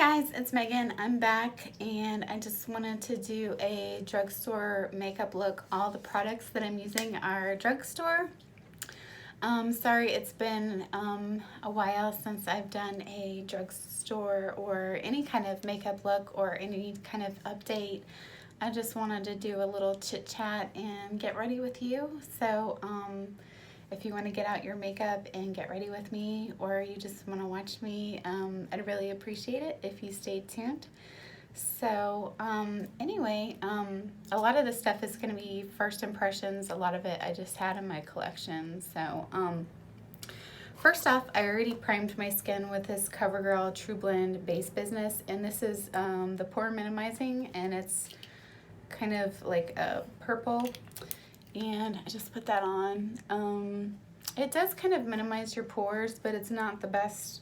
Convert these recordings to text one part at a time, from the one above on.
Guys, it's Megan. I'm back and I just wanted to do a drugstore makeup look. All the products that I'm using are drugstore. Sorry, it's been a while since I've done a drugstore or any kind of makeup look or any kind of update. I just wanted to do a little chit chat and get ready with you. So if you want to get out your makeup and get ready with me, or you just want to watch me, I'd really appreciate it if you stayed tuned. So anyway, a lot of this stuff is going to be first impressions. A lot of it I just had in my collection. So first off, I already primed my skin with this CoverGirl True Blend Base Business, and this is the pore minimizing, and it's kind of like a purple, and I just put that on. It does kind of minimize your pores, but it's not the best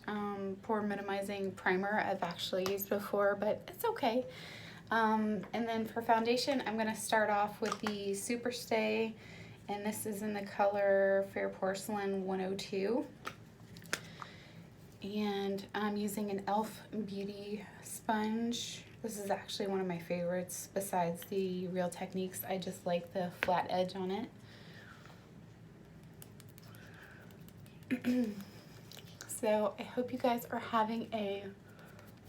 pore minimizing primer I've actually used before, but it's okay. And then for foundation, I'm going to start off with the Superstay, and this is in the color Fair Porcelain 102. And I'm using an e.l.f. Beauty sponge. This is actually one of my favorites besides the Real Techniques. I just like the flat edge on it. So I hope you guys are having a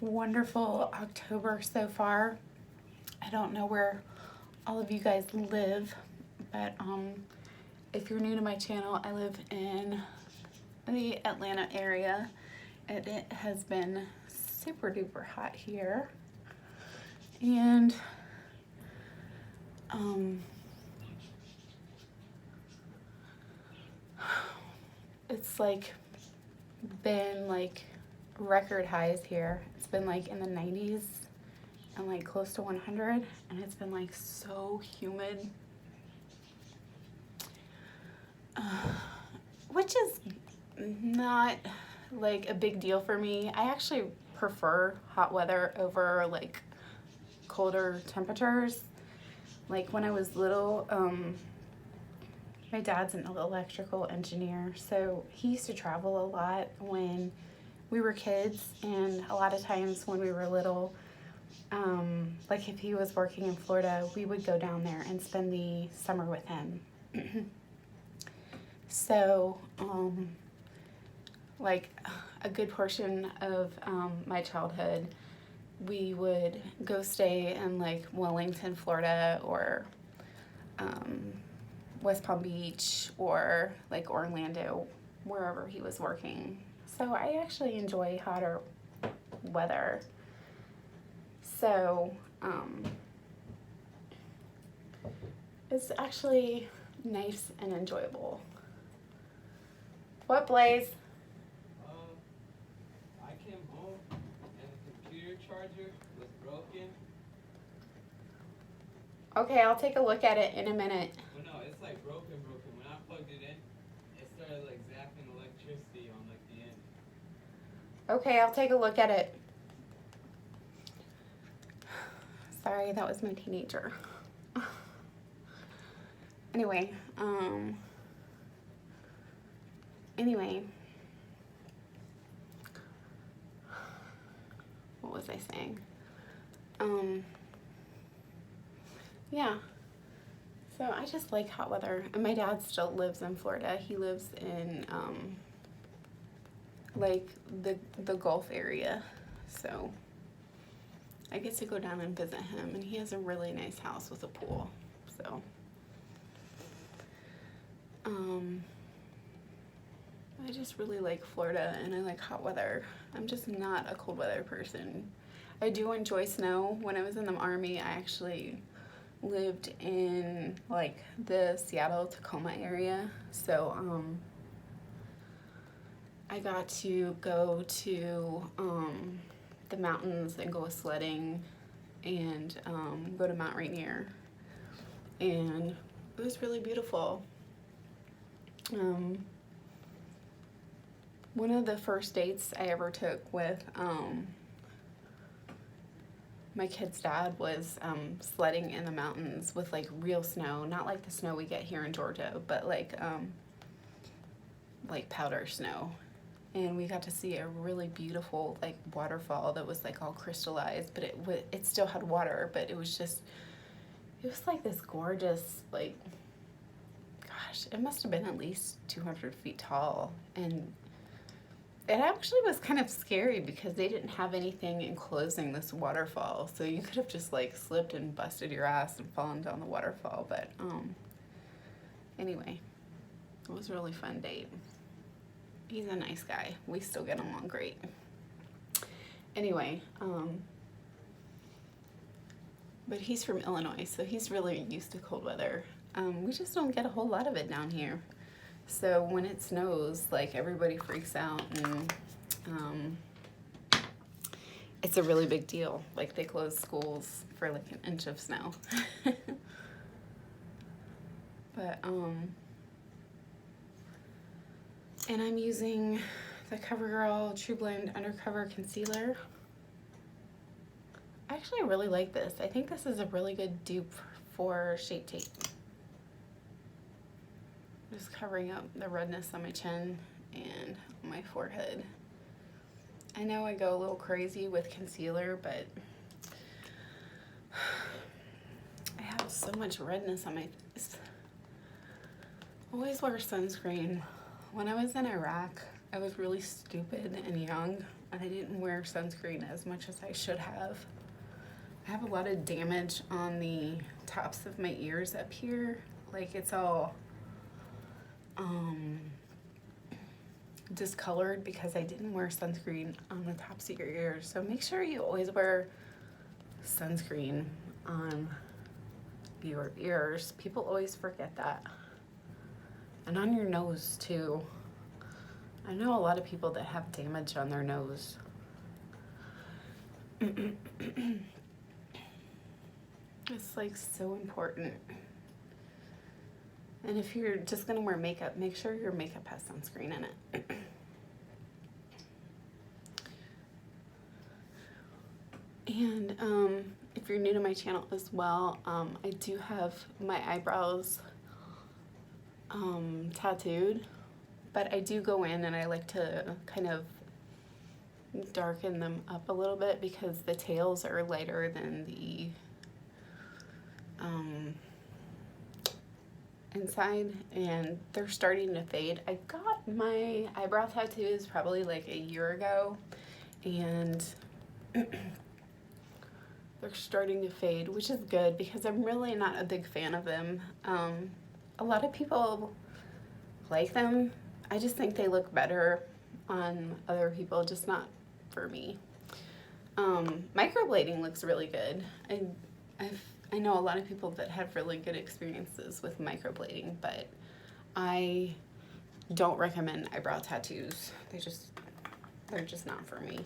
wonderful October so far. I don't know where all of you guys live, but if you're new to my channel, I live in the Atlanta area, and it has been super duper hot here. And it's like been like record highs here. It's been like in the 90s and like close to 100, and it's been like so humid, which is not like a big deal for me. I actually prefer hot weather over like colder temperatures. Like when I was little, my dad's an electrical engineer, so he used to travel a lot when we were kids, and a lot of times when we were little, like if he was working in Florida, we would go down there and spend the summer with him. So like a good portion of my childhood, we would go stay in like Wellington, Florida, or West Palm Beach, or like Orlando, wherever he was working. So I actually enjoy hotter weather. So it's actually nice and enjoyable. What, Blaze? I came home and the computer charger was broken. Okay, I'll take a look at it in a minute. Well, no, it's like broken. When I plugged it in, it started like zapping electricity on like the end. Okay, I'll take a look at it. Sorry, that was my teenager. Anyway, what was I saying? Yeah, so I just like hot weather, and my dad still lives in Florida. He lives in like the Gulf area, so I get to go down and visit him, and he has a really nice house with a pool. So I just really like Florida, and I like hot weather. I'm just not a cold weather person. I do enjoy snow. When I was in the Army, I actually lived in like the Seattle, Tacoma area. So I got to go to the mountains and go sledding, and go to Mount Rainier, and it was really beautiful. One of the first dates I ever took with my kid's dad was sledding in the mountains with like real snow, not like the snow we get here in Georgia, but like powder snow. and we got to see a really beautiful like waterfall that was like all crystallized, but it still had water, but it was like this gorgeous, like, gosh, it must have been at least 200 feet tall. And it actually was kind of scary because they didn't have anything enclosing this waterfall. So you could have just like slipped and busted your ass and fallen down the waterfall. But anyway, it was a really fun date. He's a nice guy. We still get along great. Anyway, but he's from Illinois, so he's really used to cold weather. We just don't get a whole lot of it down here. So when it snows, like, everybody freaks out, and it's a really big deal. Like, they close schools for like an inch of snow. But and I'm using the CoverGirl True Blend Undercover Concealer. I actually really like this. I think this is a really good dupe for Shape Tape. Just covering up the redness on my chin and on my forehead. I know I go a little crazy with concealer, but I have so much redness on my face. Always wear sunscreen. When I was in Iraq, I was really stupid and young, and I didn't wear sunscreen as much as I should have. I have a lot of damage on the tops of my ears up here. Like, it's all discolored because I didn't wear sunscreen on the tops of your ears. So make sure you always wear sunscreen on your ears. People always forget that. And on your nose too. I know a lot of people that have damage on their nose. It's like so important. And if you're just gonna wear makeup, make sure your makeup has sunscreen in it. And if you're new to my channel as well, I do have my eyebrows tattooed, but I do go in and I like to kind of darken them up a little bit because the tails are lighter than the inside, and they're starting to fade. I got my eyebrow tattoos probably like a year ago, and they're starting to fade, which is good because I'm really not a big fan of them. A lot of people like them. I just think they look better on other people, just not for me. Microblading looks really good. I know a lot of people that have really good experiences with microblading, but I don't recommend eyebrow tattoos. They're just not for me.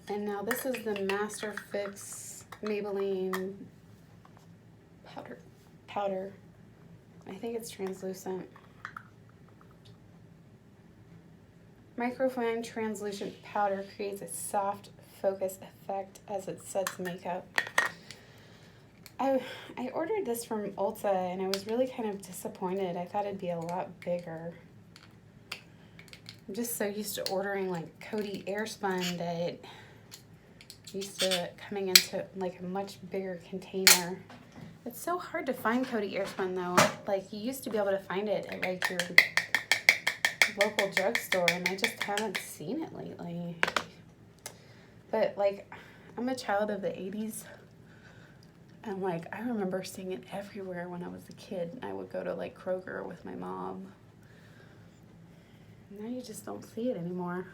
And now this is the Master Fix Maybelline powder. I think it's translucent. Microfine translucent powder creates a soft focus effect as it sets makeup. I ordered this from Ulta and I was really kind of disappointed. I thought it'd be a lot bigger. I'm just so used to ordering like Coty Airspun that used to coming into like a much bigger container. It's so hard to find Coty Airspun though. Like, you used to be able to find it at like your local drugstore, and I just haven't seen it lately. But like, I'm a child of the 80s, and like, I remember seeing it everywhere when I was a kid. I would go to like Kroger with my mom. Now you just don't see it anymore.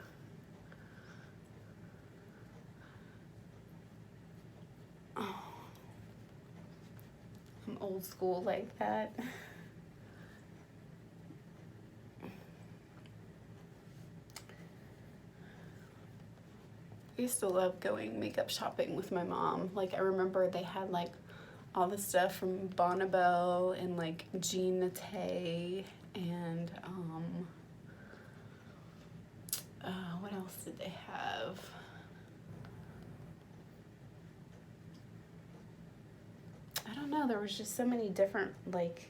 Oh, I'm old school like that. I used to love going makeup shopping with my mom. Like, I remember they had like all the stuff from Bonnabelle and like Jean Naté and what else did they have? I don't know, there was just so many different like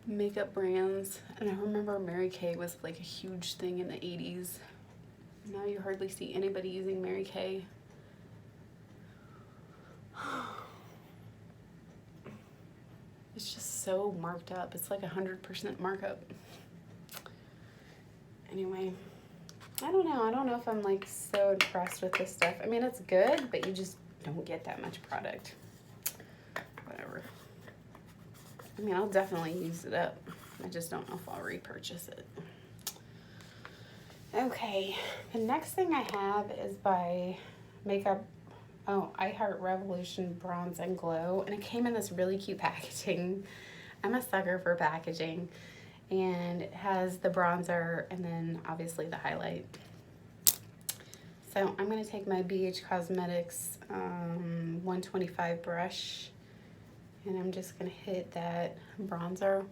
makeup brands. And I remember Mary Kay was like a huge thing in the 80s. Now you hardly see anybody using Mary Kay. It's just so marked up. It's like 100% markup. Anyway, I don't know. I don't know if I'm like so impressed with this stuff. I mean, it's good, but you just don't get that much product. Whatever. I mean, I'll definitely use it up. I just don't know if I'll repurchase it. Okay, the next thing I have is by Makeup, I Heart Revolution Bronze and Glow, and it came in this really cute packaging. I'm a sucker for packaging, and it has the bronzer and then obviously the highlight. So I'm going to take my BH Cosmetics 125 brush, and I'm just going to hit that bronzer.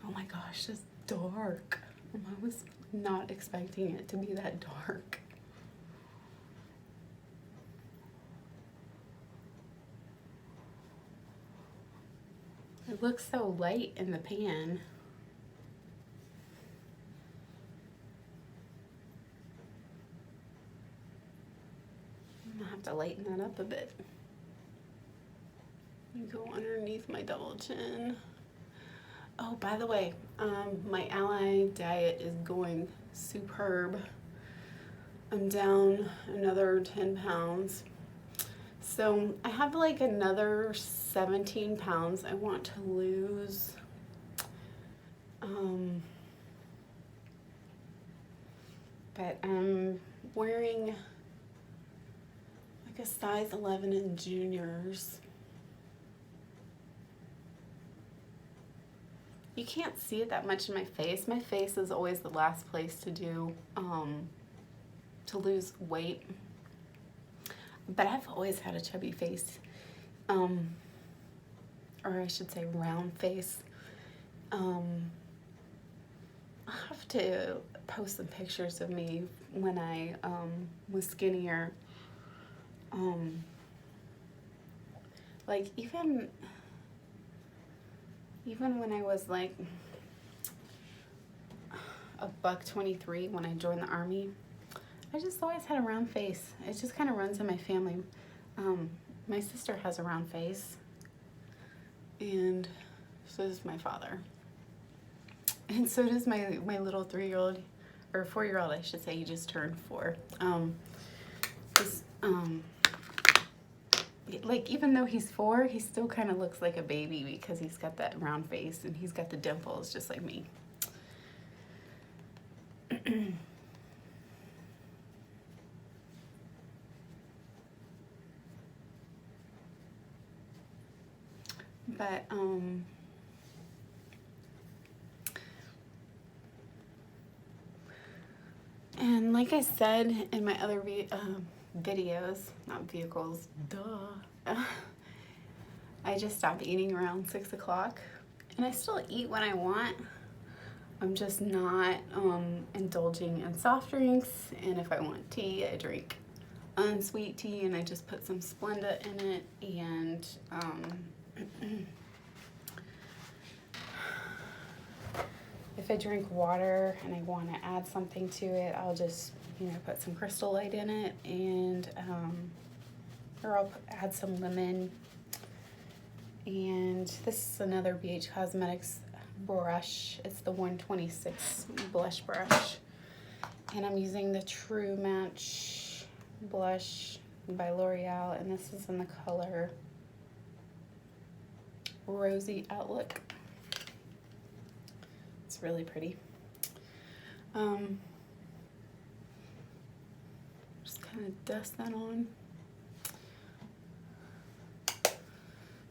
Oh my gosh, it's dark. I was not expecting it to be that dark. It looks so light in the pan. I'm gonna have to lighten that up a bit. You go underneath my double chin. Oh, by the way, my Alli diet is going superb. I'm down another 10 pounds. So I have like another 17 pounds I want to lose. But I'm wearing like a size 11 in juniors. You can't see it that much in my face. My face is always the last place to do, to lose weight. But I've always had a chubby face, or I should say round face. I'll have to post some pictures of me when I was skinnier. Like even when I was like a $123 when I joined the Army, I just always had a round face. It just kind of runs in my family. My sister has a round face, and so does my father. And so does my little 3-year-old, or 4-year-old, I should say. He just turned 4. Like, even though he's 4, he still kind of looks like a baby because he's got that round face and he's got the dimples just like me. But, and like I said in my other videos, not vehicles, duh, I just stopped eating around 6 o'clock, and I still eat when I want. I'm just not indulging in soft drinks, and if I want tea, I drink unsweet tea, and I just put some Splenda in it, and if I drink water and I want to add something to it, I'll just, put some Crystal Light in it, and or I'll add some lemon. And this is another BH Cosmetics brush. It's the 126 blush brush, and I'm using the True Match blush by L'Oreal, and this is in the color Rosy Outlook. It's really pretty. Just kind of dust that on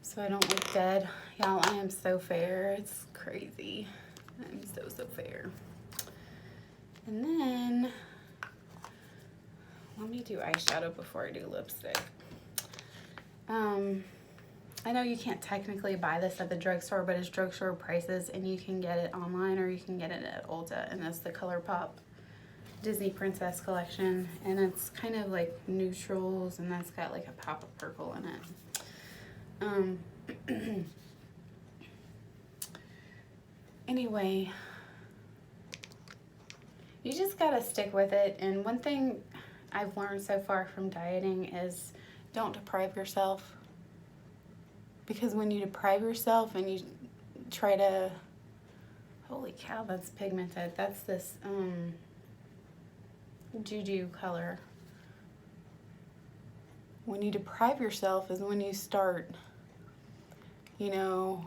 so I don't look dead. Y'all, I am so fair. It's crazy. I'm so fair. And then let me do eyeshadow before I do lipstick. I know you can't technically buy this at the drugstore, but it's drugstore prices, and you can get it online or you can get it at Ulta, and that's the ColourPop Disney Princess collection, and it's kind of like neutrals, and that's got like a pop of purple in it. Anyway, you just gotta stick with it. And one thing I've learned so far from dieting is don't deprive yourself. Because when you deprive yourself and you try to, holy cow, that's pigmented. That's this juju color. When you deprive yourself is when you start, you know,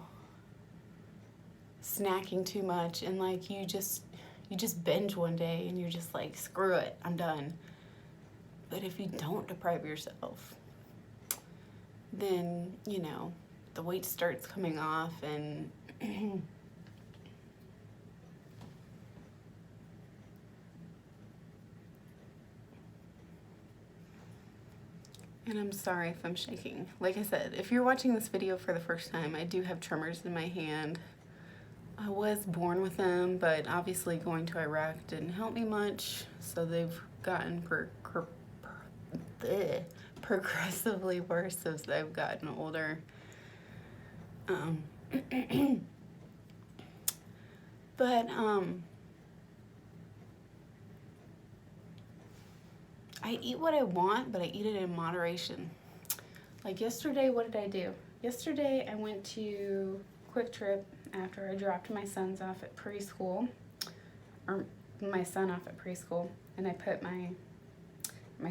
snacking too much, and like you just binge one day and you're just like, screw it, I'm done. But if you don't deprive yourself, then, you know, the weight starts coming off, and and I'm sorry if I'm shaking. Like I said, if you're watching this video for the first time, I do have tremors in my hand. I was born with them, but obviously going to Iraq didn't help me much, so they've gotten progressively worse as I've gotten older. But I eat what I want, but I eat it in moderation. Like yesterday, what did I do? Yesterday I went to Quick Trip after I dropped my sons off at preschool, or my son off at preschool, and I put my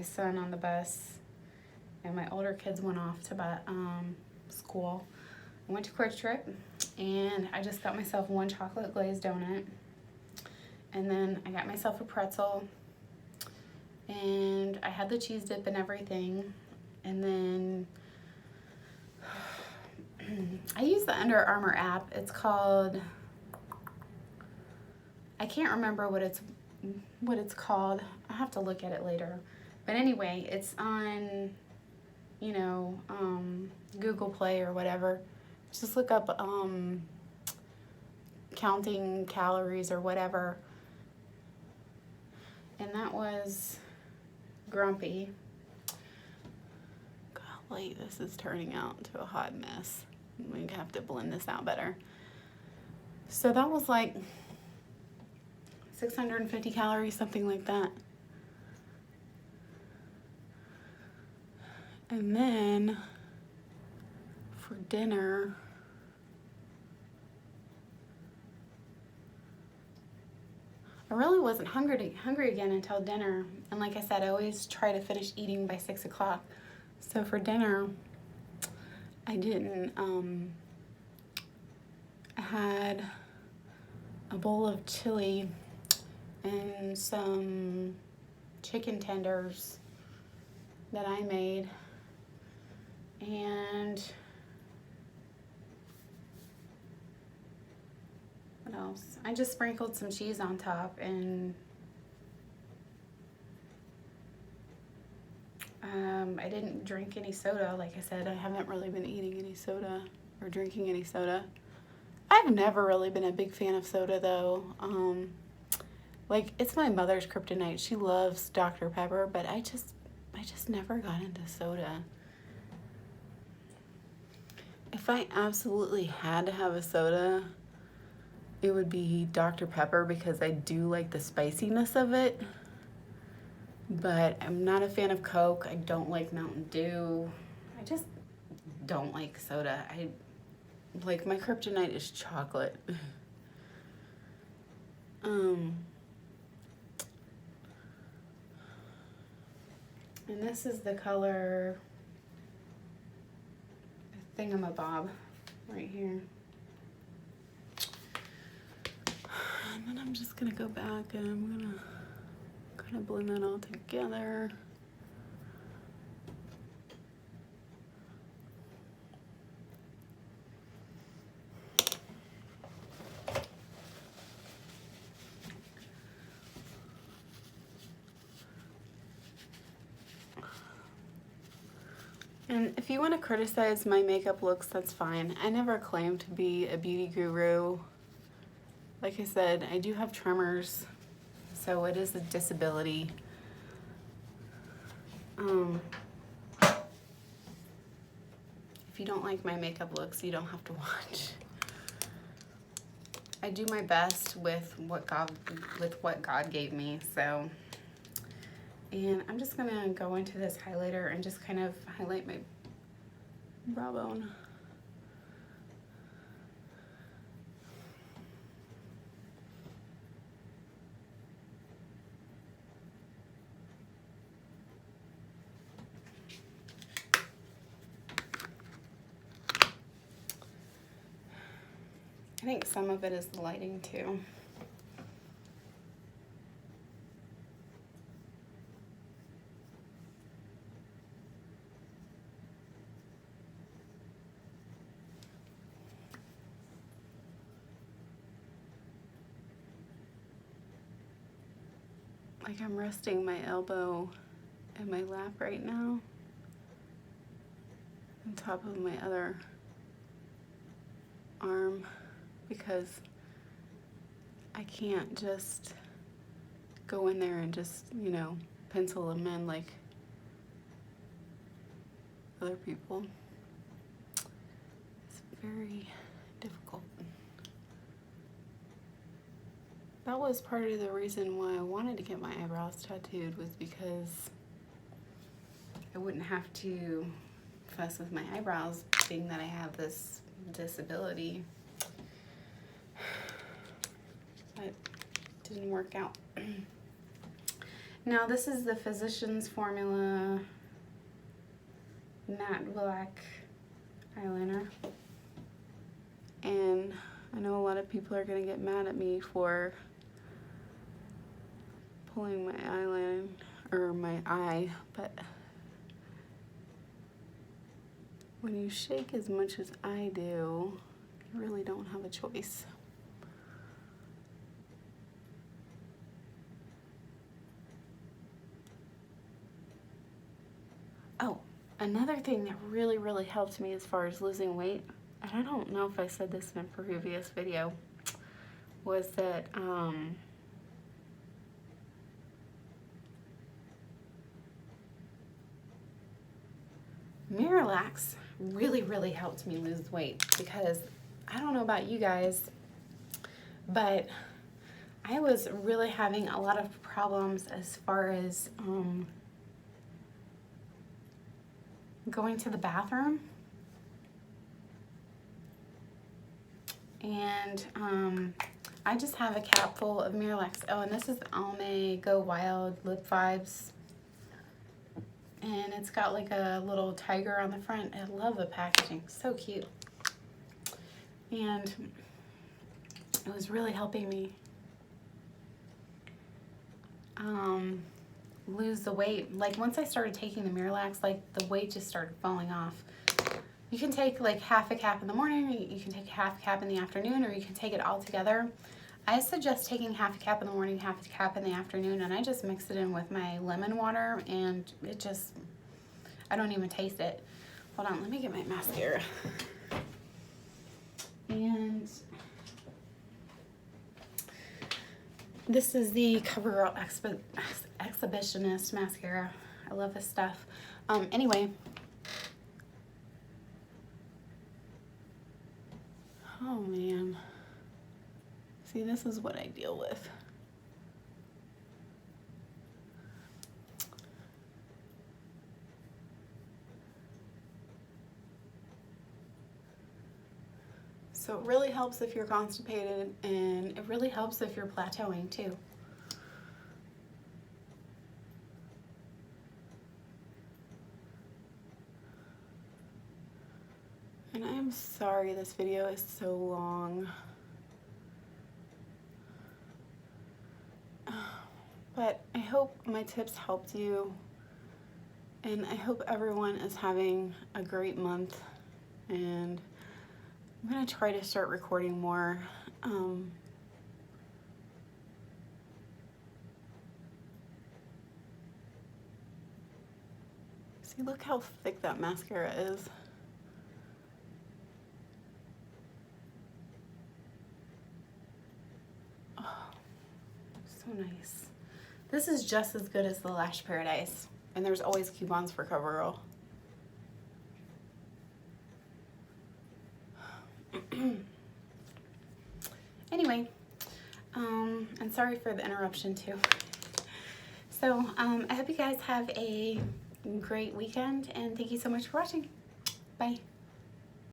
son on the bus, and my older kids went off to school. I went to Quick Trip, and I just got myself one chocolate glazed donut, and then I got myself a pretzel, and I had the cheese dip and everything, and then I use the Under Armour app. It's called, I can't remember what it's called. I'll have to look at it later. But anyway, it's on, you know, Google Play or whatever. Just look up counting calories or whatever. And that was Grumpy. Golly, this is turning out to a hot mess. We have to blend this out better. So that was like 650 calories, something like that. And then for dinner, I really wasn't hungry again until dinner. And like I said, I always try to finish eating by 6 o'clock. So for dinner, I didn't, I had a bowl of chili and some chicken tenders that I made, and what else? I just sprinkled some cheese on top, and I didn't drink any soda. Like I said, I haven't really been eating any soda or drinking any soda. I've never really been a big fan of soda though. Like, it's my mother's kryptonite. She loves Dr. Pepper, but I just never got into soda. If I absolutely had to have a soda, it would be Dr. Pepper, because I do like the spiciness of it. But I'm not a fan of Coke. I don't like Mountain Dew. I just don't like soda. Like, my kryptonite is chocolate. And this is the color Thingamabob right here. And then I'm just gonna go back and I'm gonna kind of blend that all together. And if you want to criticize my makeup looks, that's fine. I never claimed to be a beauty guru. Like I said, I do have tremors, so it is a disability. If you don't like my makeup looks, you don't have to watch. I do my best with what God gave me. So, and I'm just gonna go into this highlighter and just kind of highlight my brow bone. I think some of it is the lighting too. Like I'm resting my elbow in my lap right now, on top of my other arm, because I can't just go in there and just, you know, pencil them in like other people. It's very difficult. That was part of the reason why I wanted to get my eyebrows tattooed, was because I wouldn't have to fuss with my eyebrows, being that I have this disability. But it didn't work out. Now this is the Physicians Formula Matte Black eyeliner. And I know a lot of people are gonna get mad at me for pulling my eyeline or my eye, but when you shake as much as I do, you really don't have a choice. Oh, another thing that really helped me as far as losing weight, and I don't know if I said this in a previous video, was that Miralax really helped me lose weight, because I don't know about you guys, but I was really having a lot of problems as far as going to the bathroom. And I just have a cap full of Miralax. Oh, and this is Almay Go Wild Lip Vibes. And it's got like a little tiger on the front. I love the packaging, so cute. And it was really helping me lose the weight. Like once I started taking the Miralax, like the weight just started falling off. You can take like half a cap in the morning, you can take half a cap in the afternoon, or you can take it all together. I suggest taking half a cap in the morning, half a cap in the afternoon, and I just mix it in with my lemon water, and it just, I don't even taste it. Hold on, let me get my mascara. And this is the CoverGirl Exhibitionist mascara. I love this stuff. Anyway. Oh man. See, this is what I deal with. So it really helps if you're constipated, and it really helps if you're plateauing too. And I am sorry this video is so long. But I hope my tips helped you, and I hope everyone is having a great month, and I'm gonna try to start recording more. See, look how thick that mascara is. Oh, so nice. This is just as good as the Lash Paradise, and there's always coupons for CoverGirl. Anyway, sorry for the interruption too. So I hope you guys have a great weekend, and thank you so much for watching. Bye.